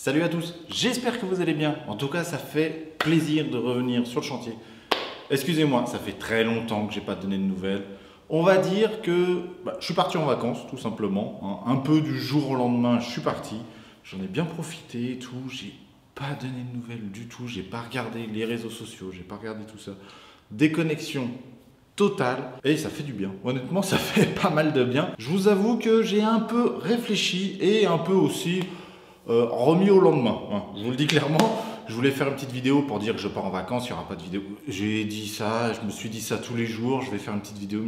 Salut à tous, j'espère que vous allez bien. En tout cas, ça fait plaisir de revenir sur le chantier. Excusez-moi, ça fait très longtemps que j'ai pas donné de nouvelles. On va dire que je suis parti en vacances, tout simplement. Un peu du jour au lendemain, je suis parti. J'en ai bien profité et tout. J'ai pas donné de nouvelles du tout. J'ai pas regardé les réseaux sociaux, j'ai pas regardé tout ça. Déconnexion totale et ça fait du bien. Honnêtement, ça fait pas mal de bien. Je vous avoue que j'ai un peu réfléchi et un peu aussi remis au lendemain. Je vous le dis clairement. Je voulais faire une petite vidéo pour dire que je pars en vacances, il n'y aura pas de vidéo. J'ai dit ça, je me suis dit ça tous les jours, je vais faire une petite vidéo,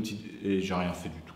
et j'ai rien fait du tout.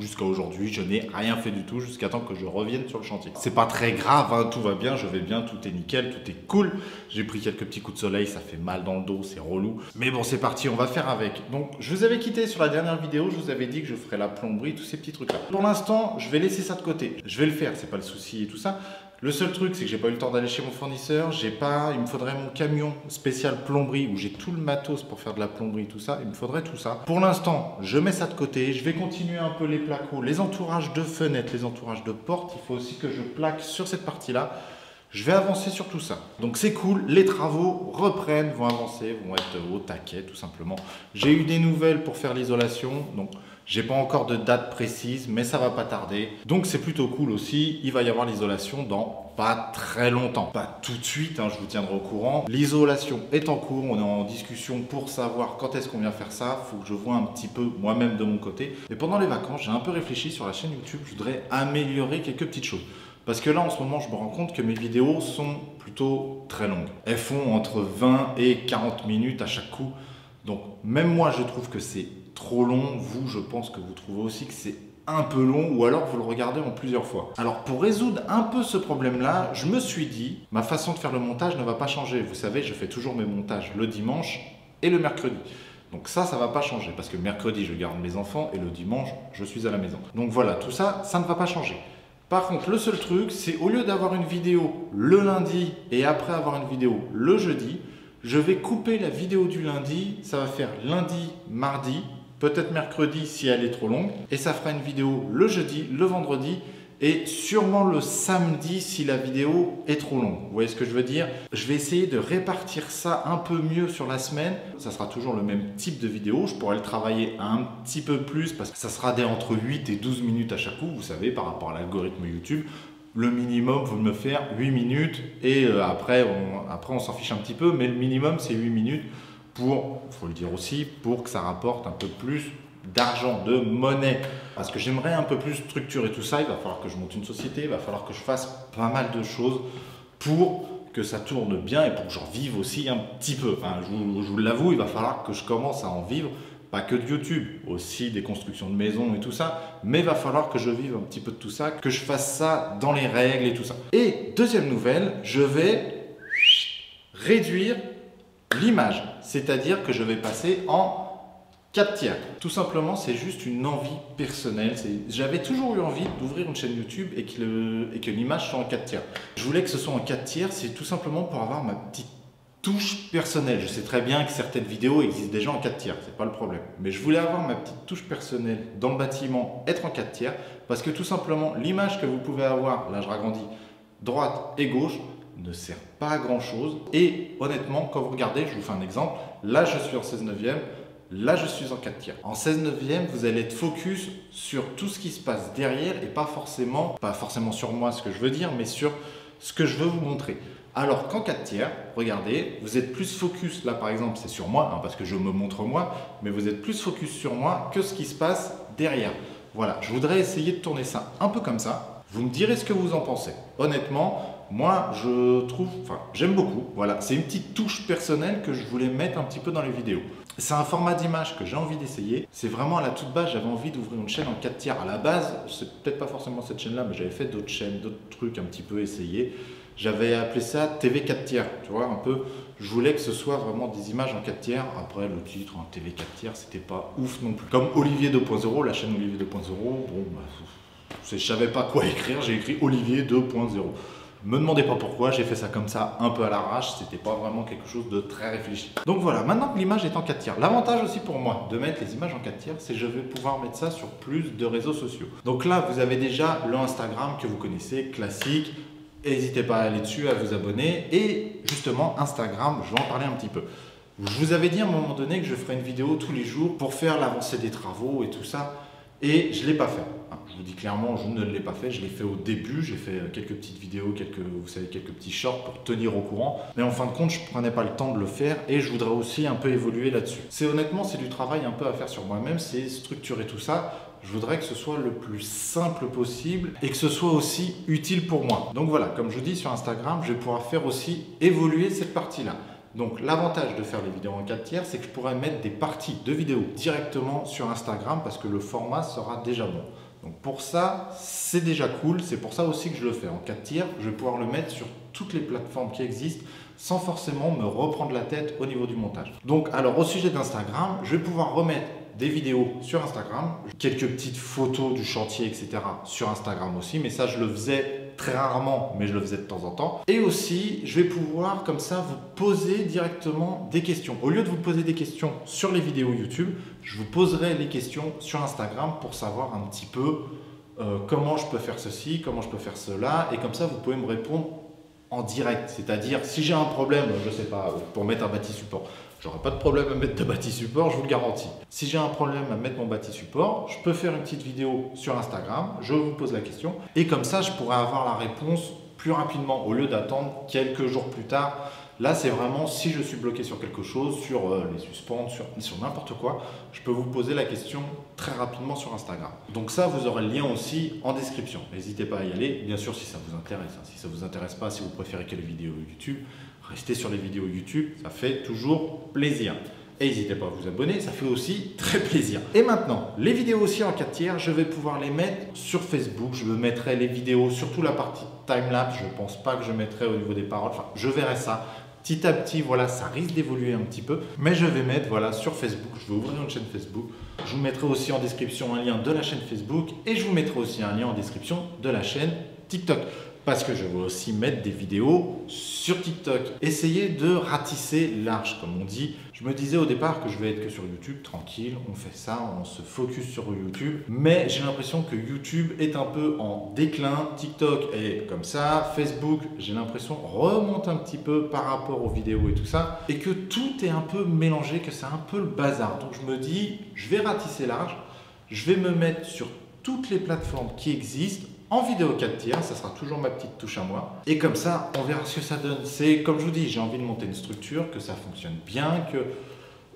Jusqu'à aujourd'hui, je n'ai rien fait du tout jusqu'à temps que je revienne sur le chantier. C'est pas très grave, tout va bien, je vais bien, tout est nickel, tout est cool. J'ai pris quelques petits coups de soleil, ça fait mal dans le dos, c'est relou. Mais bon, c'est parti, on va faire avec. Donc, je vous avais quitté sur la dernière vidéo, je vous avais dit que je ferais la plomberie, tous ces petits trucs-là. Pour l'instant, je vais laisser ça de côté. Je vais le faire, c'est pas le souci et tout ça. Le seul truc, c'est que j'ai pas eu le temps d'aller chez mon fournisseur. Il me faudrait mon camion spécial plomberie où j'ai tout le matos pour faire de la plomberie, tout ça. Il me faudrait tout ça. Pour l'instant, je mets ça de côté. Je vais continuer un peu les placos, les entourages de fenêtres, les entourages de portes. Il faut aussi que je plaque sur cette partie-là. Je vais avancer sur tout ça. Donc c'est cool, les travaux reprennent, vont avancer, vont être au taquet tout simplement. J'ai eu des nouvelles pour faire l'isolation, donc j'ai pas encore de date précise, mais ça va pas tarder. Donc c'est plutôt cool aussi, il va y avoir l'isolation dans pas très longtemps. Pas tout de suite, je vous tiendrai au courant. L'isolation est en cours, on est en discussion pour savoir quand est-ce qu'on vient faire ça. Il faut que je vois un petit peu moi-même de mon côté. Et pendant les vacances, j'ai un peu réfléchi sur la chaîne YouTube, je voudrais améliorer quelques petites choses. Parce que là, en ce moment, je me rends compte que mes vidéos sont plutôt très longues. Elles font entre 20 et 40 minutes à chaque coup. Donc, même moi, je trouve que c'est trop long. Vous, je pense que vous trouvez aussi que c'est un peu long ou alors vous le regardez en plusieurs fois. Alors, pour résoudre un peu ce problème-là, je me suis dit, ma façon de faire le montage ne va pas changer. Vous savez, je fais toujours mes montages le dimanche et le mercredi. Donc ça ne va pas changer parce que mercredi, je garde mes enfants et le dimanche, je suis à la maison. Donc voilà, tout ça, ça ne va pas changer. Par contre, le seul truc, c'est au lieu d'avoir une vidéo le lundi et après avoir une vidéo le jeudi, je vais couper la vidéo du lundi, ça va faire lundi, mardi, peut-être mercredi si elle est trop longue, et ça fera une vidéo le jeudi, le vendredi, et sûrement le samedi si la vidéo est trop longue. Vous voyez ce que je veux dire? Je vais essayer de répartir ça un peu mieux sur la semaine. Ça sera toujours le même type de vidéo. Je pourrais le travailler un petit peu plus parce que ça sera entre 8 et 12 minutes à chaque coup. Vous savez, par rapport à l'algorithme YouTube, le minimum, vous me faire 8 minutes et après, on s'en fiche un petit peu. Mais le minimum, c'est 8 minutes pour, il faut le dire aussi, pour que ça rapporte un peu plus d'argent, de monnaie. Parce que j'aimerais un peu plus structurer tout ça. Il va falloir que je monte une société, il va falloir que je fasse pas mal de choses pour que ça tourne bien et pour que j'en vive aussi un petit peu. Je vous l'avoue, il va falloir que je commence à en vivre, pas que de YouTube, aussi des constructions de maisons et tout ça, mais il va falloir que je vive un petit peu de tout ça, que je fasse ça dans les règles et tout ça. Et deuxième nouvelle, je vais réduire l'image, c'est-à-dire que je vais passer en 4 tiers. Tout simplement, c'est juste une envie personnelle. J'avais toujours eu envie d'ouvrir une chaîne YouTube et que l'image soit en 4 tiers. Je voulais que ce soit en 4 tiers, c'est tout simplement pour avoir ma petite touche personnelle. Je sais très bien que certaines vidéos existent déjà en 4 tiers, c'est pas le problème. Mais je voulais avoir ma petite touche personnelle dans le bâtiment, être en 4 tiers, parce que tout simplement, l'image que vous pouvez avoir, là je ragrandis, droite et gauche, ne sert pas à grand chose. Et honnêtement, quand vous regardez, je vous fais un exemple, là je suis en 16/9, là, je suis en 4 tiers. En 16/9, vous allez être focus sur tout ce qui se passe derrière et pas forcément sur moi, ce que je veux dire, mais sur ce que je veux vous montrer. Alors qu'en 4 tiers, regardez, vous êtes plus focus, là par exemple, c'est sur moi, parce que je me montre moi, mais vous êtes plus focus sur moi que ce qui se passe derrière. Voilà, je voudrais essayer de tourner ça un peu comme ça. Vous me direz ce que vous en pensez. Honnêtement, moi, j'aime beaucoup. Voilà, c'est une petite touche personnelle que je voulais mettre un petit peu dans les vidéos. C'est un format d'image que j'ai envie d'essayer. C'est vraiment à la toute base, j'avais envie d'ouvrir une chaîne en 4 tiers. À la base, c'est peut-être pas forcément cette chaîne-là, mais j'avais fait d'autres chaînes, d'autres trucs un petit peu essayés. J'avais appelé ça TV 4 tiers, tu vois, un peu. Je voulais que ce soit vraiment des images en 4 tiers. Après, le titre, TV 4 tiers, c'était pas ouf non plus. Comme Olivier 2.0, la chaîne Olivier 2.0, bon, je savais pas quoi écrire, j'ai écrit Olivier 2.0. Me demandez pas pourquoi, j'ai fait ça comme ça, un peu à l'arrache, c'était pas vraiment quelque chose de très réfléchi. Donc voilà, maintenant que l'image est en 4 tiers, l'avantage aussi pour moi de mettre les images en 4 tiers, c'est que je vais pouvoir mettre ça sur plus de réseaux sociaux. Donc là, vous avez déjà le Instagram que vous connaissez, classique, N'hésitez pas à aller dessus, à vous abonner. Et justement, Instagram, je vais en parler un petit peu. Je vous avais dit à un moment donné que je ferais une vidéo tous les jours pour faire l'avancée des travaux et tout ça. Et je ne l'ai pas fait. Je vous dis clairement, je ne l'ai pas fait. Je l'ai fait au début. J'ai fait quelques petites vidéos, quelques petits shorts pour tenir au courant. Mais en fin de compte, je ne prenais pas le temps de le faire et je voudrais aussi un peu évoluer là-dessus. Honnêtement, c'est du travail un peu à faire sur moi-même. C'est structurer tout ça. Je voudrais que ce soit le plus simple possible et que ce soit aussi utile pour moi. Donc voilà, comme je vous dis sur Instagram, je vais pouvoir faire aussi évoluer cette partie-là. Donc l'avantage de faire les vidéos en 4/3, c'est que je pourrais mettre des parties de vidéos directement sur Instagram parce que le format sera déjà bon. Donc pour ça, c'est déjà cool. C'est pour ça aussi que je le fais en 4/3. Je vais pouvoir le mettre sur toutes les plateformes qui existent sans forcément me reprendre la tête au niveau du montage. Donc alors au sujet d'Instagram, je vais pouvoir remettre des vidéos sur Instagram, quelques petites photos du chantier, etc. sur Instagram aussi, mais ça je le faisais très rarement, mais je le faisais de temps en temps. Et aussi, je vais pouvoir comme ça vous poser directement des questions. Au lieu de vous poser des questions sur les vidéos YouTube, je vous poserai les questions sur Instagram pour savoir un petit peu comment je peux faire ceci, comment je peux faire cela, et comme ça vous pouvez me répondre en direct. C'est-à-dire, si j'ai un problème, je ne sais pas, pour mettre un bâti support, j'aurai pas de problème à mettre de bâti support, je vous le garantis. Si j'ai un problème à mettre mon bâti support, je peux faire une petite vidéo sur Instagram, je vous pose la question, et comme ça, je pourrai avoir la réponse plus rapidement, au lieu d'attendre quelques jours plus tard. Là, c'est vraiment si je suis bloqué sur quelque chose, sur les suspentes, sur n'importe quoi, je peux vous poser la question très rapidement sur Instagram. Donc ça, vous aurez le lien aussi en description. N'hésitez pas à y aller, bien sûr si ça vous intéresse. Si ça ne vous intéresse pas, si vous préférez que les vidéos YouTube, restez sur les vidéos YouTube, ça fait toujours plaisir. Et n'hésitez pas à vous abonner, ça fait aussi très plaisir. Et maintenant, les vidéos aussi en 4/3, je vais pouvoir les mettre sur Facebook. Je me mettrai les vidéos, surtout la partie timelapse. Je ne pense pas que je mettrai au niveau des paroles. Enfin, je verrai ça. Petit à petit, voilà, ça risque d'évoluer un petit peu. Mais je vais mettre, voilà, sur Facebook. Je vais ouvrir une chaîne Facebook. Je vous mettrai aussi en description un lien de la chaîne Facebook. Et je vous mettrai aussi un lien en description de la chaîne TikTok. Parce que je vais aussi mettre des vidéos sur TikTok. Essayez de ratisser large, comme on dit. Je me disais au départ que je vais être que sur YouTube, tranquille, on fait ça, on se focus sur YouTube. Mais j'ai l'impression que YouTube est un peu en déclin, TikTok est comme ça, Facebook, j'ai l'impression, remonte un petit peu par rapport aux vidéos et tout ça. Et que tout est un peu mélangé, que c'est un peu le bazar. Donc je me dis, je vais ratisser large, je vais me mettre sur toutes les plateformes qui existent, en vidéo 4/3, ça sera toujours ma petite touche à moi. Et comme ça, on verra ce que ça donne. C'est comme je vous dis, j'ai envie de monter une structure, que ça fonctionne bien, que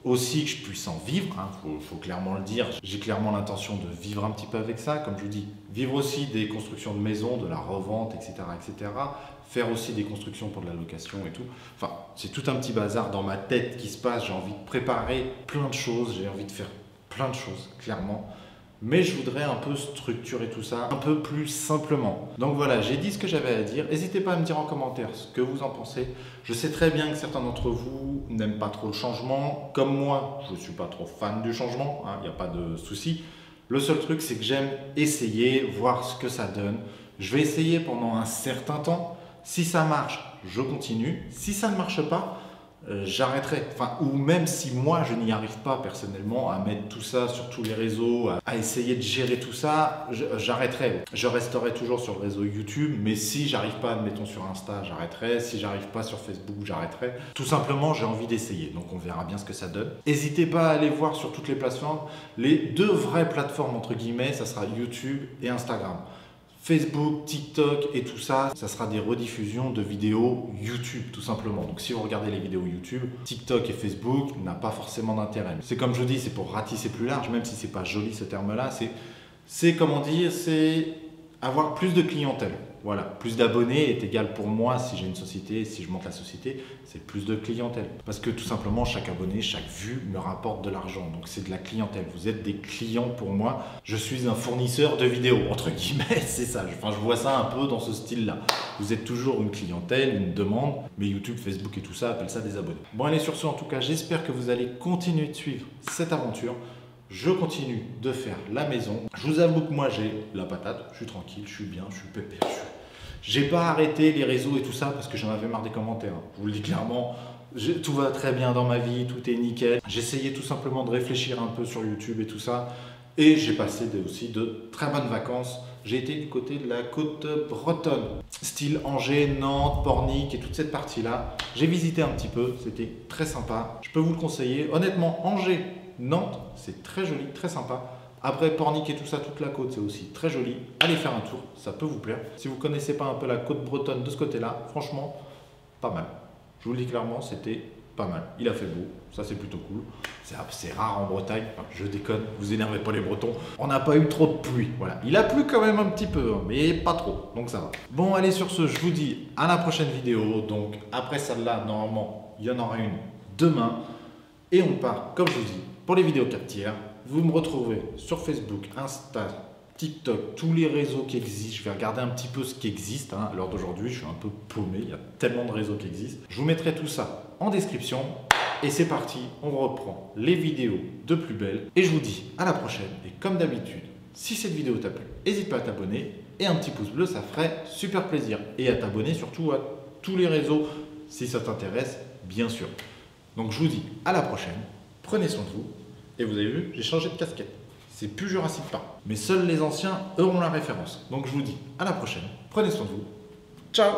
aussi que je puisse en vivre. Faut clairement le dire. J'ai clairement l'intention de vivre un petit peu avec ça. Comme je vous dis, vivre aussi des constructions de maisons, de la revente, etc., etc. Faire aussi des constructions pour de la location et tout. Enfin, c'est tout un petit bazar dans ma tête qui se passe. J'ai envie de préparer plein de choses. J'ai envie de faire plein de choses, clairement. Mais je voudrais un peu structurer tout ça un peu plus simplement. Donc voilà, j'ai dit ce que j'avais à dire. N'hésitez pas à me dire en commentaire ce que vous en pensez. Je sais très bien que certains d'entre vous n'aiment pas trop le changement. Comme moi, je ne suis pas trop fan du changement, il n'y a pas de souci. Le seul truc, c'est que j'aime essayer, voir ce que ça donne. Je vais essayer pendant un certain temps. Si ça marche, je continue. Si ça ne marche pas, j'arrêterai. Enfin, ou même si moi je n'y arrive pas personnellement à mettre tout ça sur tous les réseaux, à essayer de gérer tout ça, j'arrêterai. Je resterai toujours sur le réseau YouTube, mais si j'arrive pas, admettons sur Insta, j'arrêterai. Si j'arrive pas sur Facebook, j'arrêterai. Tout simplement, j'ai envie d'essayer. Donc on verra bien ce que ça donne. N'hésitez pas à aller voir sur toutes les plateformes. Les deux vraies plateformes entre guillemets, ça sera YouTube et Instagram. Facebook, TikTok et tout ça, ça sera des rediffusions de vidéos YouTube tout simplement. Donc si vous regardez les vidéos YouTube, TikTok et Facebook n'a pas forcément d'intérêt. C'est comme je vous dis, c'est pour ratisser plus large, même si c'est pas joli ce terme-là. C'est comment dire, c'est avoir plus de clientèle. Voilà, plus d'abonnés est égal pour moi si j'ai une société, si je monte la société, c'est plus de clientèle. Parce que tout simplement, chaque abonné, chaque vue me rapporte de l'argent. Donc c'est de la clientèle. Vous êtes des clients pour moi. Je suis un fournisseur de vidéos, entre guillemets, c'est ça. Enfin, je vois ça un peu dans ce style-là. Vous êtes toujours une clientèle, une demande, mais YouTube, Facebook et tout ça appellent ça des abonnés. Bon, allez, sur ce, en tout cas, j'espère que vous allez continuer de suivre cette aventure. Je continue de faire la maison. Je vous avoue que moi, j'ai la patate. Je suis tranquille, je suis bien, je suis pépère. J'ai pas arrêté les réseaux et tout ça parce que j'en avais marre des commentaires. Je vous le dis clairement, tout va très bien dans ma vie, tout est nickel. J'essayais tout simplement de réfléchir un peu sur YouTube et tout ça. Et j'ai passé aussi de très bonnes vacances. J'ai été du côté de la côte bretonne. style Angers, Nantes, Pornic et toute cette partie-là. J'ai visité un petit peu, c'était très sympa. Je peux vous le conseiller. Honnêtement, Angers, Nantes, c'est très joli, très sympa. Après, Pornic et tout ça, toute la côte, c'est aussi très joli. Allez faire un tour, ça peut vous plaire. Si vous ne connaissez pas un peu la côte bretonne de ce côté-là, franchement, pas mal. Je vous le dis clairement, c'était pas mal. Il a fait beau, ça c'est plutôt cool. C'est rare en Bretagne, enfin, je déconne, vous énervez pas les Bretons. On n'a pas eu trop de pluie, voilà. Il a plu quand même un petit peu, hein, mais pas trop, donc ça va. Bon, allez, sur ce, je vous dis à la prochaine vidéo. Donc après celle-là, normalement, il y en aura une demain. Et on part, comme je vous dis, pour les vidéos captières. Vous me retrouvez sur Facebook, Insta, TikTok, tous les réseaux qui existent. Je vais regarder un petit peu ce qui existe. À l'heure d'aujourd'hui, je suis un peu paumé. Il y a tellement de réseaux qui existent. Je vous mettrai tout ça en description. Et c'est parti, on reprend les vidéos de plus belle. Et je vous dis à la prochaine. Et comme d'habitude, si cette vidéo t'a plu, n'hésite pas à t'abonner. Et un petit pouce bleu, ça ferait super plaisir. Et à t'abonner surtout à tous les réseaux, si ça t'intéresse, bien sûr. Donc je vous dis à la prochaine. Prenez soin de vous. Et vous avez vu, j'ai changé de casquette. C'est plus Jurassic Park. Mais seuls les anciens auront la référence. Donc je vous dis à la prochaine. Prenez soin de vous. Ciao!